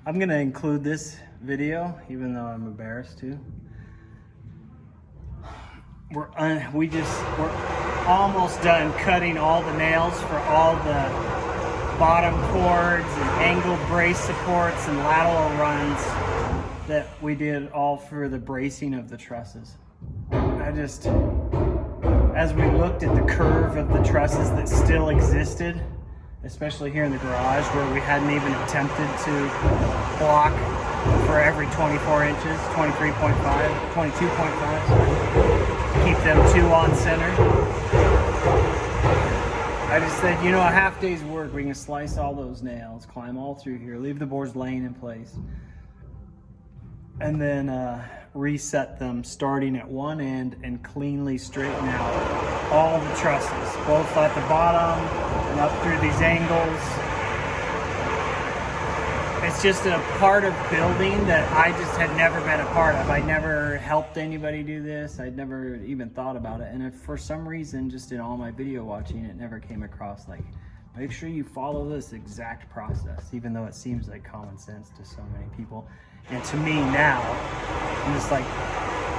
I'm gonna include this video, even though I'm embarrassed to. We're almost done cutting all the nails for all the bottom cords and angled brace supports and lateral runs that we did all for the bracing of the trusses. As we looked at the curve of the trusses that still existed, especially here in the garage where we hadn't even attempted to block for every 24 inches, 23.5, 22.5, to keep them two on center. I just said, you know, a half day's work, we can slice all those nails, climb all through here, leave the boards laying in place, and then reset them starting at one end and cleanly straighten out all the trusses, both at the bottom and up through these angles. It's just a part of building that I just had never been a part of. I never helped anybody do this. I'd never even thought about it. And if for some reason, just in all my video watching, it never came across like, make sure you follow this exact process, even though it seems like common sense to so many people. And to me now, I'm just like,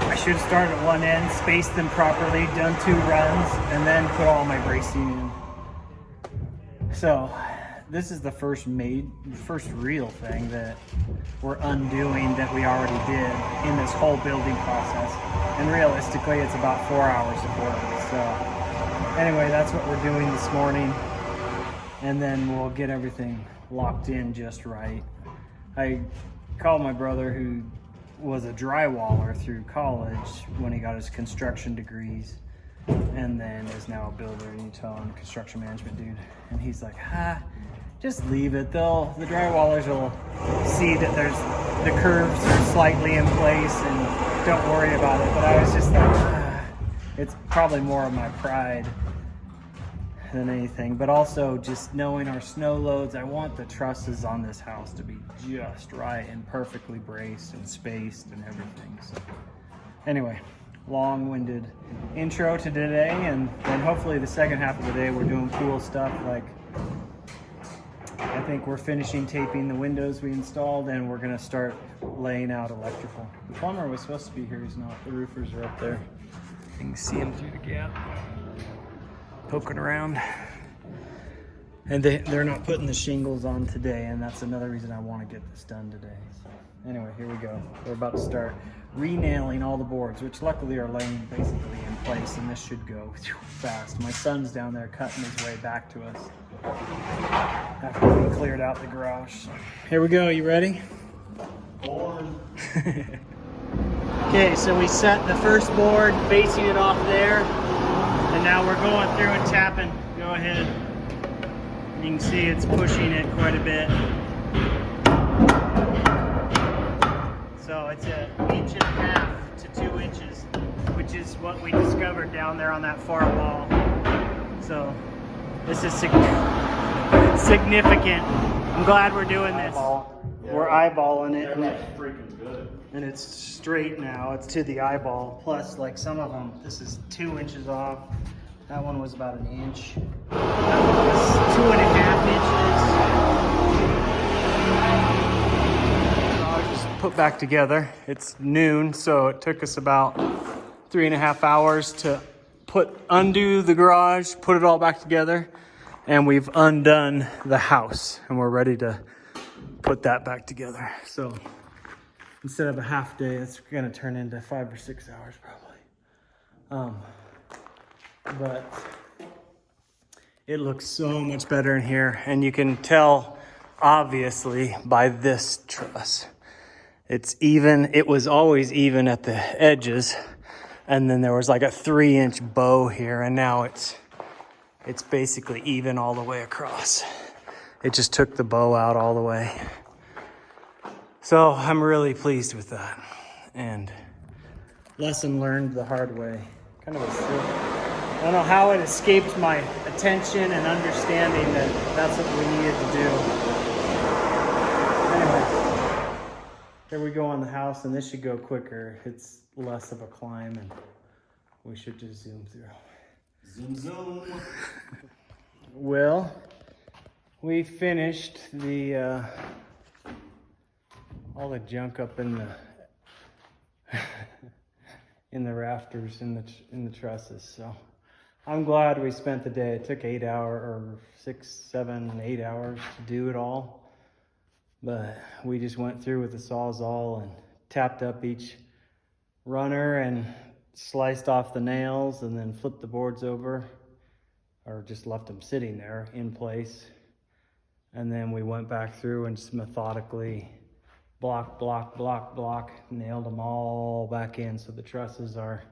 I should have started at one end, spaced them properly, done 2 runs, and then put all my bracing in. So this is the first real thing that we're undoing that we already did in this whole building process. And realistically, it's about 4 hours of work. So anyway, that's what we're doing this morning. And then we'll get everything locked in just right. I called my brother, who was a drywaller through college when he got his construction degrees, and then is now a builder in Utah and a construction management dude. And he's like, just leave it. The drywallers will see that the curves are slightly in place and don't worry about it. But I was just like, it's probably more of my pride than anything, but also just knowing our snow loads. I want the trusses on this house to be just right and perfectly braced and spaced and everything. So anyway, long-winded intro to today, and then hopefully the second half of the day we're doing cool stuff like, I think we're finishing taping the windows we installed, and we're gonna start laying out electrical. The plumber was supposed to be here, he's not. The roofers are up there. You can see him through the gap, poking around. And they're not putting the shingles on today, and that's another reason I want to get this done today. So anyway, here we go. We're about to start re-nailing all the boards, which luckily are laying basically in place, and this should go fast. My son's down there cutting his way back to us after we cleared out the garage. So here we go. You ready? Okay, so we set the first board, facing it off there, and now we're going through and tapping. Go ahead. You can see it's pushing it quite a bit. So it's 1.5 inches to 2 inches, which is what we discovered down there on that far wall. So this is significant. I'm glad we're doing this. We're eyeballing it. Freaking good. And it's straight now. It's to the eyeball. Plus, like some of them, this is 2 inches off. That one was about 1 inch. That one was 2.5 inches. So I just put back together. It's noon, so it took us about 3.5 hours to undo the garage, put it all back together, and we've undone the house, and we're ready to put that back together. So instead of a half day, it's gonna turn into 5 or 6 hours probably. But it looks so much better in here, and you can tell obviously by this truss. It's even. It was always even at the edges, and then there was like a 3-inch bow here, and now it's basically even all the way across. It just took the bow out all the way. So I'm really pleased with that, and lesson learned the hard way. Kind of a I don't know how it escaped my attention and understanding that that's what we needed to do. Anyway, here we go on the house, and this should go quicker. It's less of a climb, and we should just zoom through. Zoom, zoom. Well, we finished the all the junk up in the in the rafters in the trusses. So I'm glad we spent the day. It took 8 hours or 6, 7, 8 hours to do it all, but we just went through with the Sawzall and tapped up each runner and sliced off the nails and then flipped the boards over, or just left them sitting there in place. And then we went back through and just methodically block, block, block, block, nailed them all back in. So the trusses are,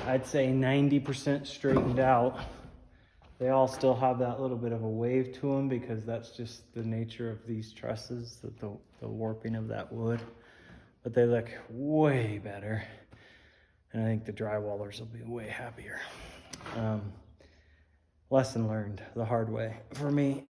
I'd say 90% straightened out. They all still have that little bit of a wave to them because that's just the nature of these trusses, the warping of that wood. But they look way better. And I think the drywallers will be way happier. Lesson learned the hard way for me.